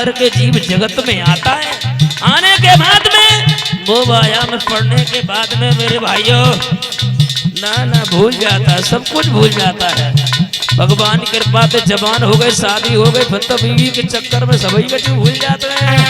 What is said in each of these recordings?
करके जीव जगत में आता है। आने के बाद में वो माया में पड़ने के बाद में मेरे भाइयों ना भूल जाता है, सब कुछ भूल जाता है। भगवान की कृपा से जवान हो गए, शादी हो गई, फिर तो बीवी के चक्कर में सभी कुछ भूल जाते हैं।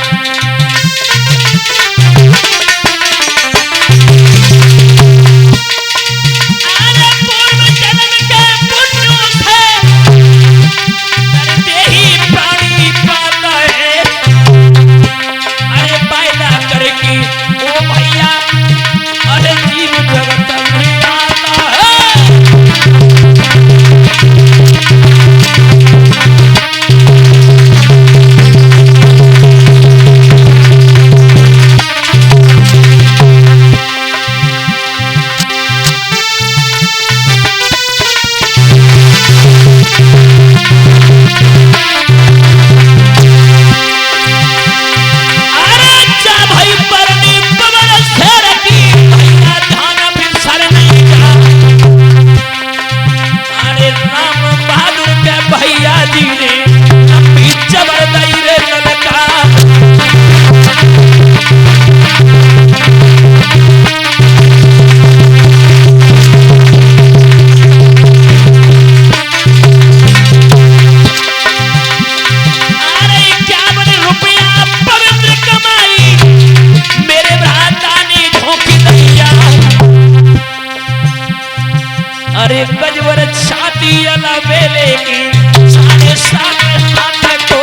अरे गजवर छाती अला बेले की सारे सारे हाथ को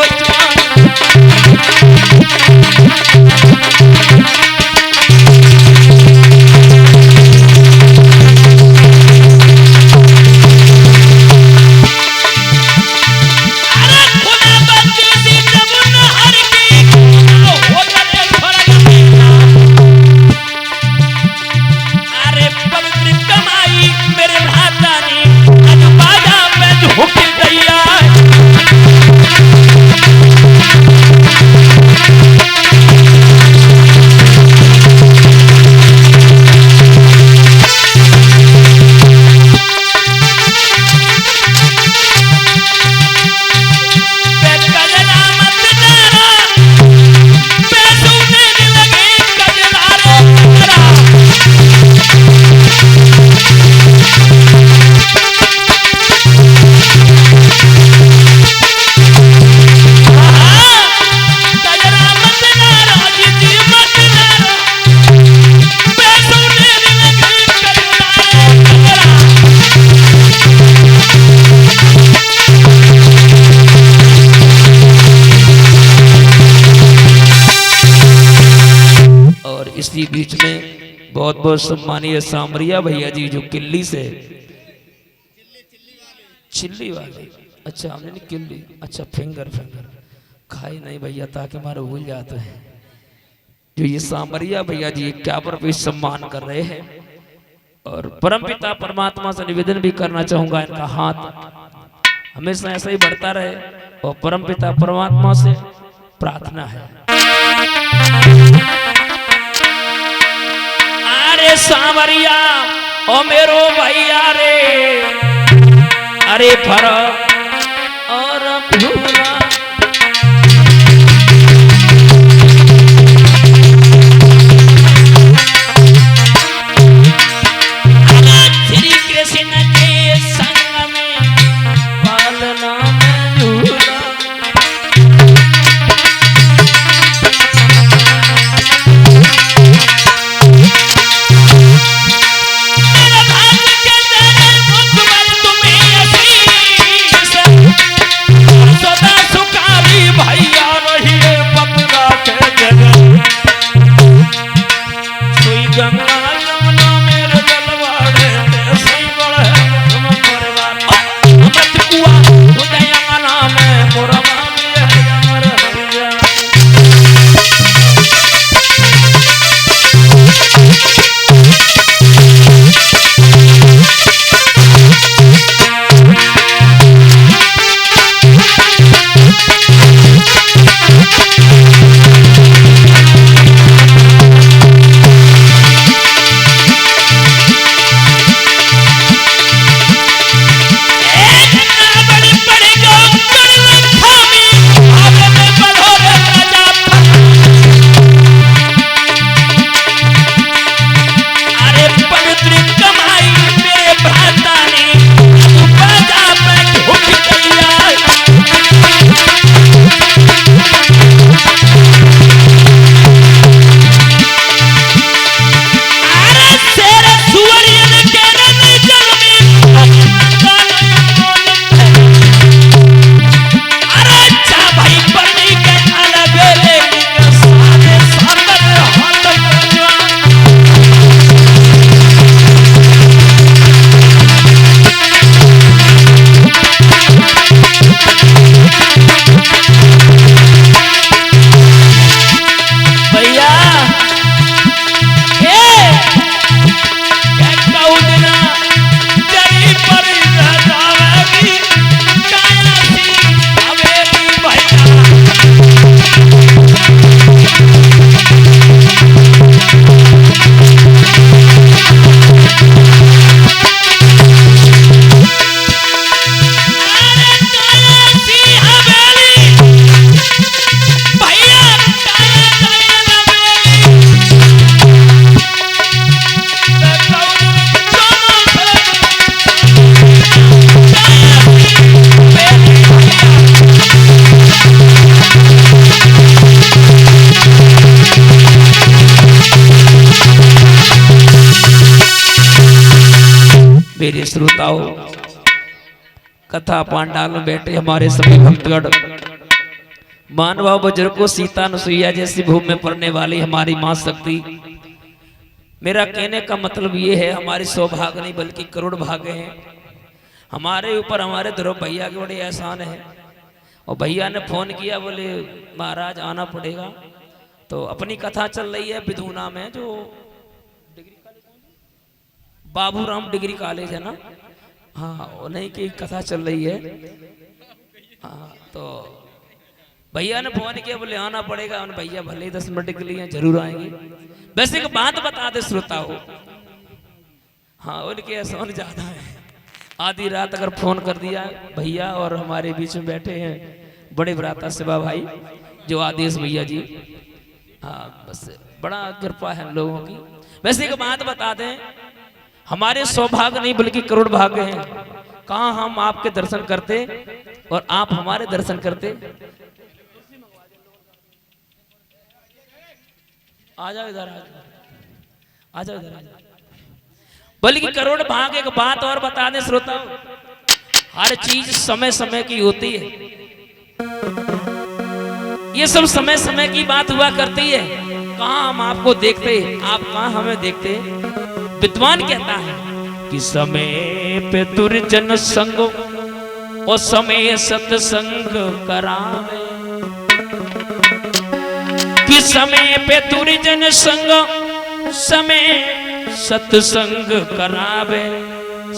इसी बीच में बहुत बहुत सम्मानीय सामरिया भैया जी जो किल्ली से चिल्ली वाले, अच्छा हमने नहीं किल्ली, अच्छा फिंगर खाए नहीं भैया ताकि हमारे भूल जाते हैं। जो ये सामरिया भैया जी क्या पर भी सम्मान कर रहे हैं और परमपिता परमात्मा से निवेदन भी करना चाहूंगा इनका हाथ हमेशा ऐसा ही बढ़ता रहे और परमपिता परमात्मा से प्रार्थना है। अरे सामरिया ओ मेरो भैया रे, अरे फर और भूला श्री कृष्ण के संग में पालना में झूला। मेरे श्रोताओं, कथा पांडाल में बैठे हमारे सभी भक्तगण, मानवा बुजुर्गों, सीता अनुसुईया जैसी भूमि में पड़ने वाली हमारी मां शक्ति, मेरा कहने का मतलब ये है हमारी सौभाग्य नहीं बल्कि करोड़ भाग्य हैं हमारे ऊपर। हमारे ध्रुव भैया के बड़े एहसान है और भैया ने फोन किया, बोले महाराज आना पड़ेगा। तो अपनी कथा चल रही है बिधूना में, जो बाबूराम डिग्री कॉलेज है ना, हाँ उन्हीं की कथा चल रही है। हाँ तो भैया ने फोन किया, बोले आना पड़ेगा। उन भैया भले ही 10 मिनट के लिए जरूर आएंगे। वैसे एक बात बता दे श्रोता हो, हाँ उनके एहसान ज्यादा है। आधी रात अगर फोन कर दिया भैया, और हमारे बीच में बैठे हैं बड़े भ्राता शिवा भाई जो आदेश भैया जी, हाँ बस बड़ा कृपा है हम लोगों की। वैसे एक बात बता दें, हमारे सौभाग्य नहीं बल्कि करोड़ भाग्य हैं। कहाँ हम आपके दर्शन करते और आप हमारे दर्शन करते। आ जाओ इधर, आ जाओ इधर, बल्कि करोड़ भाग्य। एक बात और बता दें श्रोताओं, हर चीज समय समय की होती है। ये सब समय समय की बात हुआ करती है। कहाँ हम आपको देखते, आप कहाँ हमें देखते। विद्वान कहता है कि समय पे दुर्जन संग और समय सत्संग करावे, कि समय पे दुर्जन संग समय सत्संग करावे,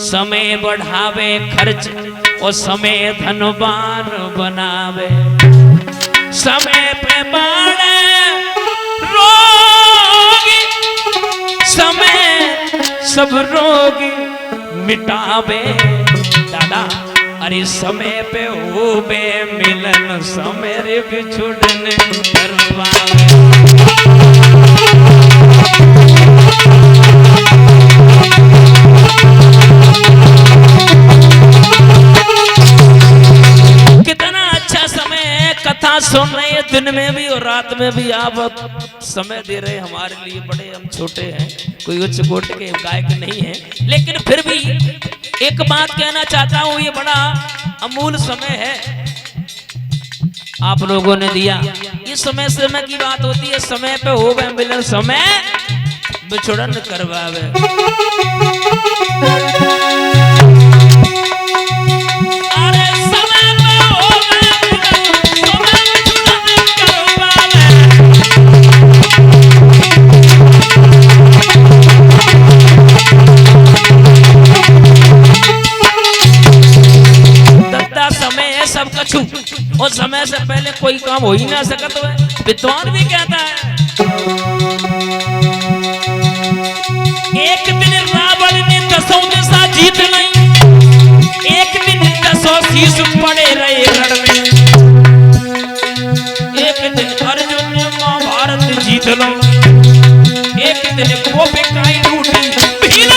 समय बढ़ावे खर्च और समय धनवान बनावे। समय पे बाढ़े रोगी, समय सब रोग मिटावे। दादा अरे समय पे होवे मिलन, समय रे बिछुड़ने करवावे। कितना अच्छा समय है, कथा सुन रहे हैं दिन में भी और रात में भी। आप समय दे रहे हैं हमारे लिए। बड़े हम छोटे हैं, कोई उच्च कोटि के गायक नहीं है, लेकिन फिर भी एक बात कहना चाहता हूं, ये बड़ा अमूल्य समय है आप लोगों ने दिया। ये समय समय की बात होती है। समय पे हो गए मिलन, समय बिछुड़न करवावे। और समय से पहले कोई काम हो ही ना सकता है। विद्वान भी कहता है, एक दिन रावण ने 10 दिशा जीत ली, एक दिन 10 शीश पड़े रहे रण में, एक दिन अर्जुन ने महाभारत जीत लो, एक दिन गोपिकाएं टूटी भीड़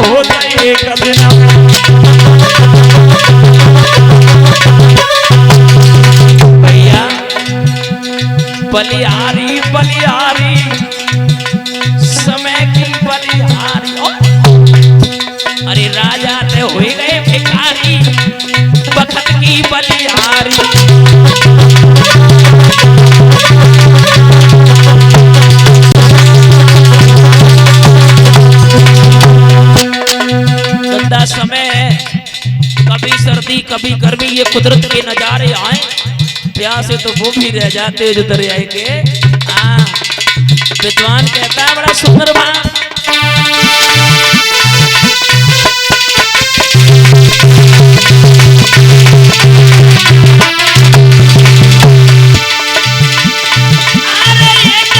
हो जाए एक दिन। भैया बलिहारी बलिहारी, समय की बलिहारी। अरे राजा तो हो गए भिखारी, वक्त की बलिहारी। समय कभी सर्दी कभी गर्मी, ये कुदरत के नजारे आए। प्यासे तो वो भी रह जाते जो दरियाए के। विद्वान कहता है बड़ा सुंदर बात। अरे एक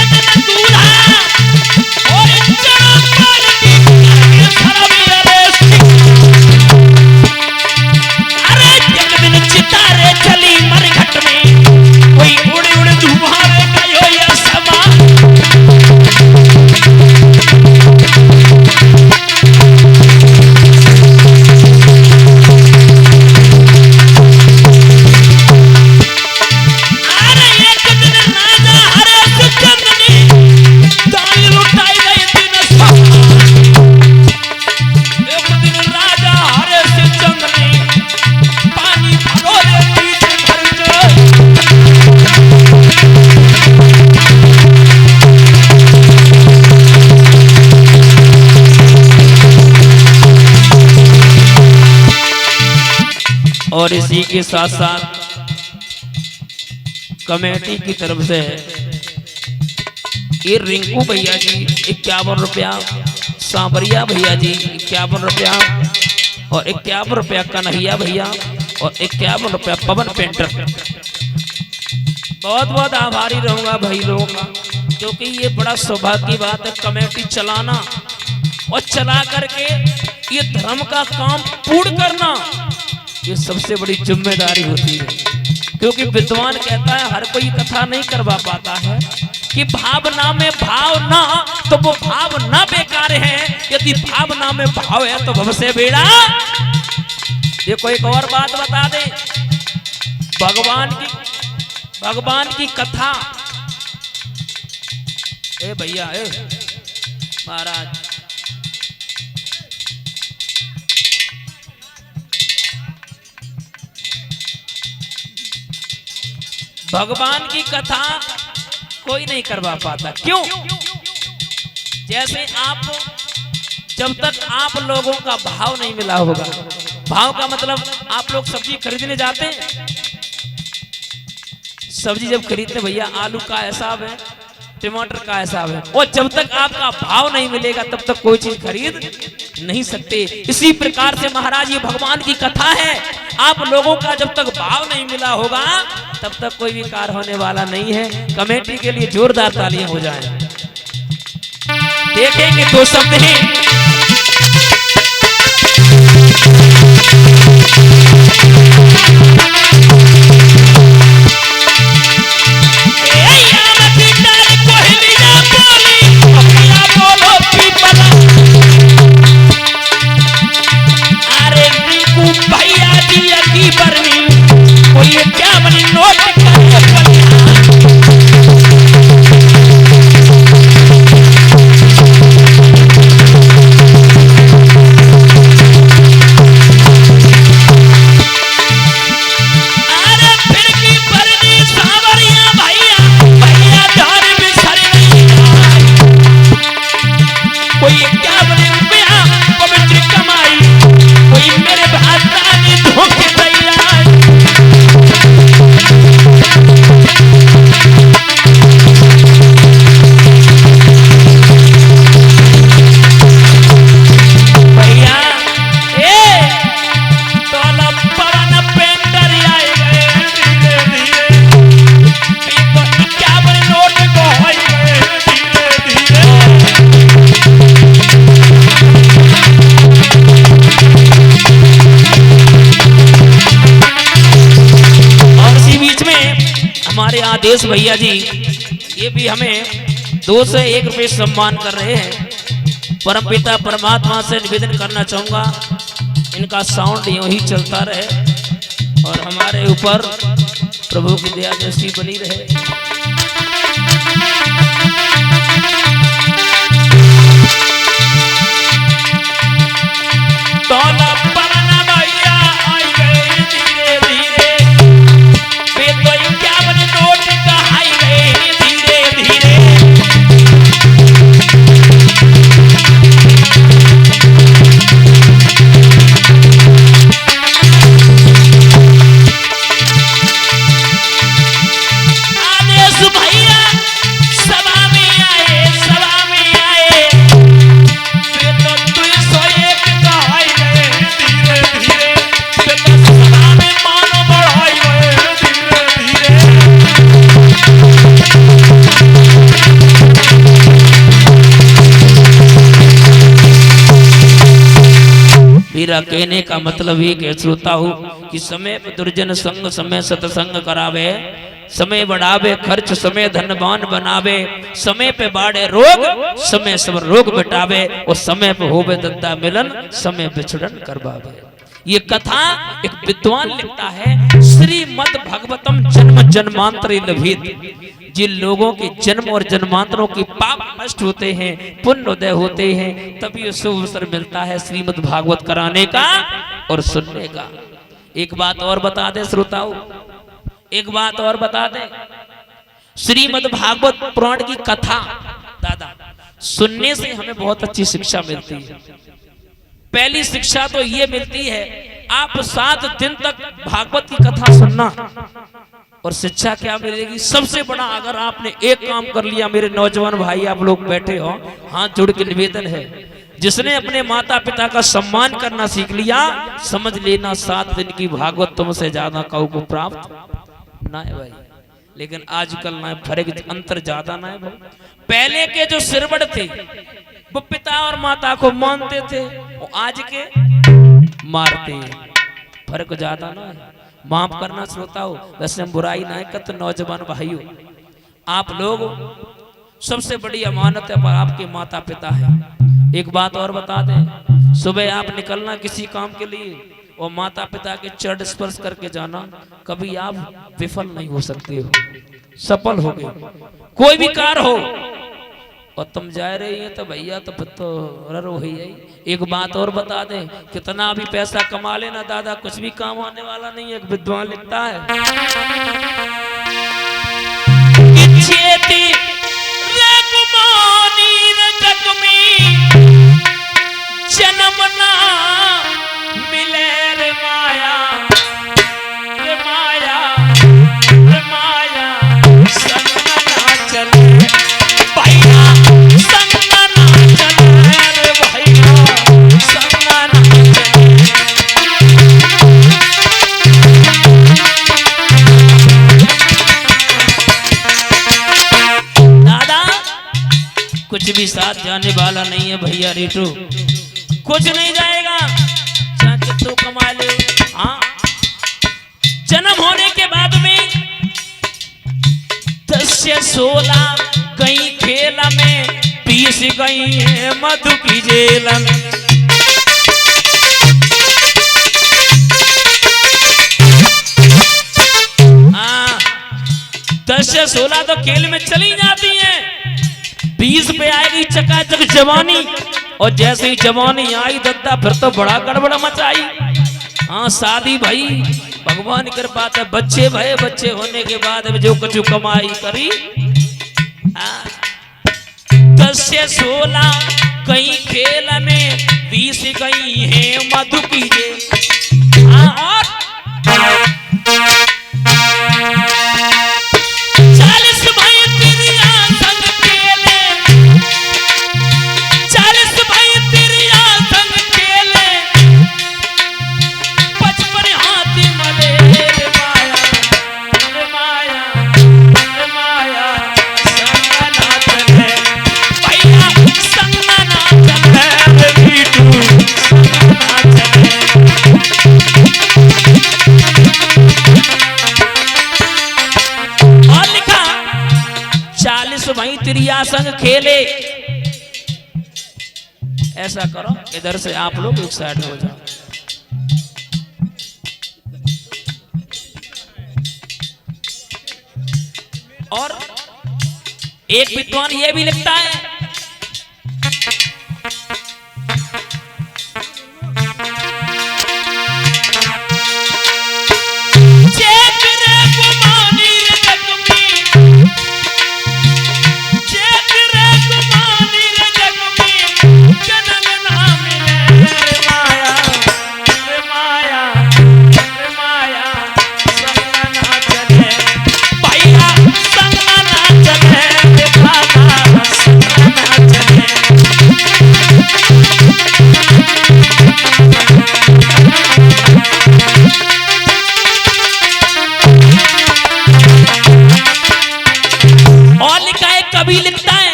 और इसी के साथ साथ कमेटी की तरफ से ये रिंकू भैया जी 51 रुपया, सांवरिया भैया जी 51 रुपया और 51 रुपया कन्हैया भैया और 51 रुपया पवन पेंटर। बहुत बहुत आभारी रहूंगा भाई लोगों का, क्योंकि ये बड़ा सौभाग्य की बात है कमेटी चलाना और चला करके ये धर्म का काम पूर्ण करना, ये सबसे बड़ी जिम्मेदारी होती है। क्योंकि विद्वान कहता है हर कोई कथा नहीं करवा पाता है कि भावना में भाव ना, तो वो भावना बेकार है, यदि भावना में भाव है तो भव से बेड़ा। देखो एक और बात बता दे, भगवान की कथा, ए भैया ए महाराज, भगवान की कथा कोई नहीं करवा पाता। क्यों? जैसे आप, जब तक आप लोगों का भाव नहीं मिला होगा, भाव का मतलब आप लोग सब्जी खरीदने जाते हैं, सब्जी जब खरीदते भैया आलू का हिसाब है, टमाटर का हिसाब है, और जब तक आपका भाव नहीं मिलेगा तब तक कोई चीज खरीद नहीं सकते। इसी प्रकार से महाराज ये भगवान की कथा है, आप लोगों का जब तक भाव नहीं मिला होगा तब तक कोई भी कार्य होने वाला नहीं है। कमेटी के लिए जोरदार तालियां हो जाएं। देखेंगे दो शब्द ही, आदेश भैया जी ये भी हमें 2 से 1 रुपये सम्मान कर रहे हैं। परमपिता परमात्मा से निवेदन करना चाहूंगा इनका साउंड यूं ही चलता रहे और हमारे ऊपर प्रभु की दया जैसी बनी रहे। मेरा कहने का मतलब ये कि श्रोता हूँ कि समय पे दुर्जन संग समय सत्संग करावे, समय बढ़ावे खर्च समय धनवान बनावे, समय पे बाढ़े रोग समय सब रोग मिटावे और समय पे होवे दद्दा मिलन समय बिछड़न करवावे। ये कथा एक विद्वान लिखता है, श्रीमद् भागवतम जन्म जन्मांतरी लभित। जिन लोगों के जन्म और जन्मांतरों की पाप नष्ट होते हैं, पुण्य उदय होते हैं, तभी शुभ अवसर मिलता है श्रीमद् भागवत कराने का और सुनने का। एक बात और बता दे श्रोताओं, एक बात और बता दे, श्रीमद् भागवत पुराण की कथा दादा सुनने से हमें बहुत अच्छी शिक्षा मिलती है। पहली शिक्षा तो ये मिलती है, आप 7 दिन तक भागवत की कथा सुनना और शिक्षा क्या मिलेगी। सबसे बड़ा अगर आपने एक काम कर लिया, मेरे नौजवान भाई आप लोग बैठे हो, हाथ जोड़ के निवेदन है, जिसने अपने माता पिता का सम्मान करना सीख लिया, समझ लेना 7 दिन की भागवत तुमसे ज्यादा कऊ को प्राप्त ना है भाई। लेकिन आजकल ना फर्क अंतर ज्यादा ना है भाई। पहले के जो सिरबड़ थे वो पिता और माता को मानते थे, और आज के मारते हैं, फर्क ज्यादा ना है। माफ करना श्रोता हो, वैसे हम बुराई ना है करते। नौजवान भाइयों, आप लोग सबसे बड़ी अमानत है पर आपके माता पिता है। एक बात और बता दें, सुबह आप निकलना किसी काम के लिए और माता पिता के चरण स्पर्श करके जाना, कभी आप विफल नहीं हो सकते हो, सफल हो गए। कोई भी कार्य हो और तुम जा रही है तो भैया तो फिर तो रो ही है। एक बात और बता दें, कितना भी पैसा कमा लेना दादा, कुछ भी काम आने वाला नहीं है। एक विद्वान लिखता है, जन्म ना मिले रे माया, रे माया, रे माया, संग ना चले भैया, संग ना चले रे भैया, संग ना चले। दादा कुछ भी साथ जाने वाला नहीं है भैया रेटू, कुछ नहीं जाएगा, चाहे तू कमा ले। हाँ, जन्म होने के बाद में 10 से 16 गई खेल में, 20 गई है मधु की जेल में। हाँ, 10 से 16 तो खेल में चली जाती है, 20 पे आएगी चकाचक जवानी, और जैसे ही जवानी आई दद्दा फिर तो बड़ा गड़बड़ मचाई। हाँ, शादी भाई भगवान की कृपा है, बच्चे भये, बच्चे होने के बाद जो कुछ कमाई करी। 10 से 16 कई खेल में, 20 गई है मधु की जेल। और 40 भाई तिरिया संग खेले, 40 भाई तिरिया संग खेले, 55 हाथी मले रे माया, रे माया, रे माया, संग ना चले भैया, संग ना चले रे बीटू, संग ना चले। और लिखा 40 भाई तिरिया संग खेले। ऐसा करो, इधर से आप लोग एक साइड हो जाओ। और एक विद्वान ये भी लिखता है,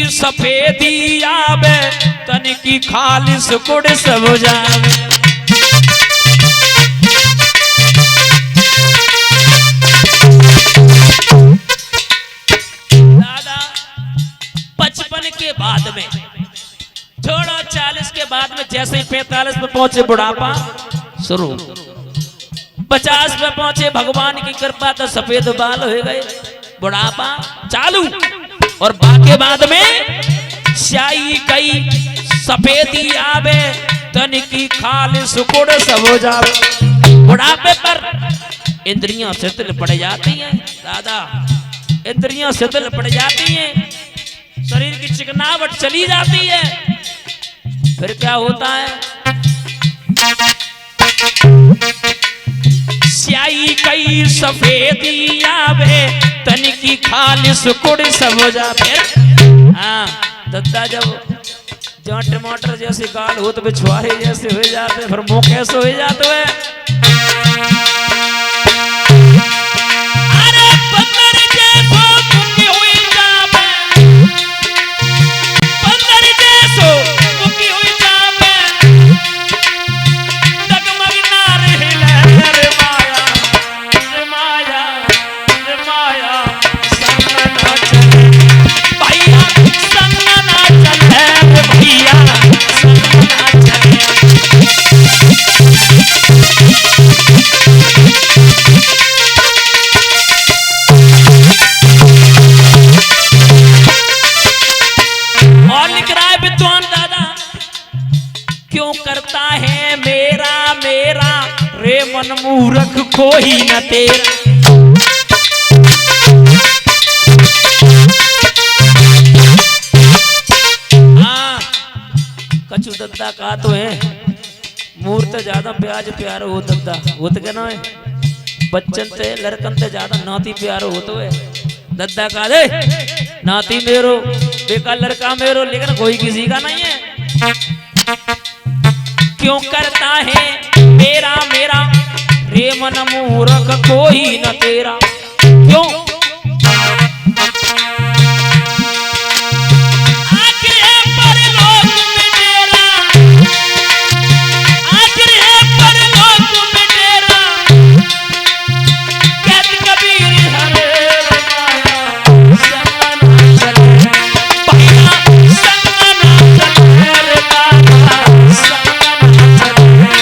सफेदी आवे तन की खालिस कुड़ सब जावे। दादा 55 के बाद में छोड़ो, 40 के बाद में जैसे ही 45 पे पहुंचे बुढ़ापा शुरू, 50 पे पहुंचे भगवान की कृपा तो सफेद बाल हो गए, बुढ़ापा चालू। और बाकी बाद में स्याही कई सफेदी आवे तन की खालिस कुड़ सब हो जावे। बुढ़ापे पर इंद्रियां शिथिल पड़ जाती हैं दादा, इंद्रियां शिथिल पड़ जाती हैं, शरीर की चिकनावट चली जाती है। फिर क्या होता है, स्याही कई सफेदी आवे तनिकी खालिस कुड़ सब जा फिर। हाँ दद्दा जब जहाँ टमाटर जैसे गाल हो तो बिछुआरे जैसे हो जाते, फिर मुंह कैसे हो जाते है। अरे बंदर जैसो मुखी हुई जावे, बंदर जैसो मुखी हुई जावे, डगमग ना रहिले रे माया, रे माया, रे माया, संग ना चले भैया, संग ना चले भैया, संग ना चले। और लिख रहा है विद्वान दादा, क्यों करता है मेरा मेरा रे मन मूर्ख कोई न तेरा। हाँ कछु दद्दा कहा तो है, मूर्त ज्यादा ब्याज प्यारो हो दद्दा वो तो कहना है, बच्चन ते लड़कन ते ज्यादा नाती प्यारो हो तो है। दद्दा कहा दे नाती मेरो बेकार लड़का मेरो, लेकिन कोई किसी का नहीं है। क्यों करता है मेरा मेरा रे मन मूर्ख कोई न तेरा। क्यों आखिर है परलोक में तेरा, आखिर है परलोक में तेरा, कहत कबीर हरे माया संग ना चले भैया, संग ना चले रे बाबा, संग ना चले।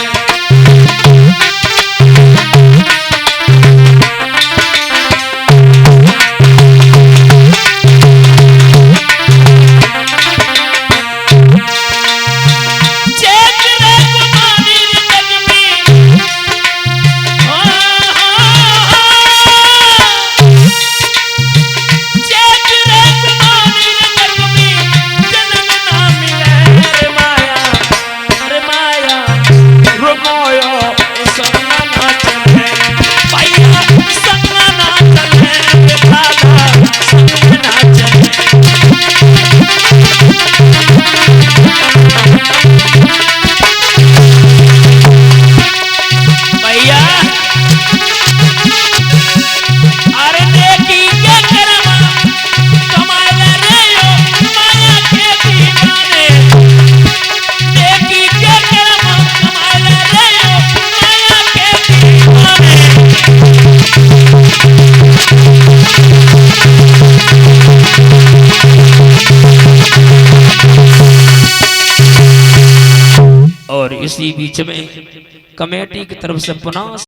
और इसी बीच में कमेटी की तरफ से पुनः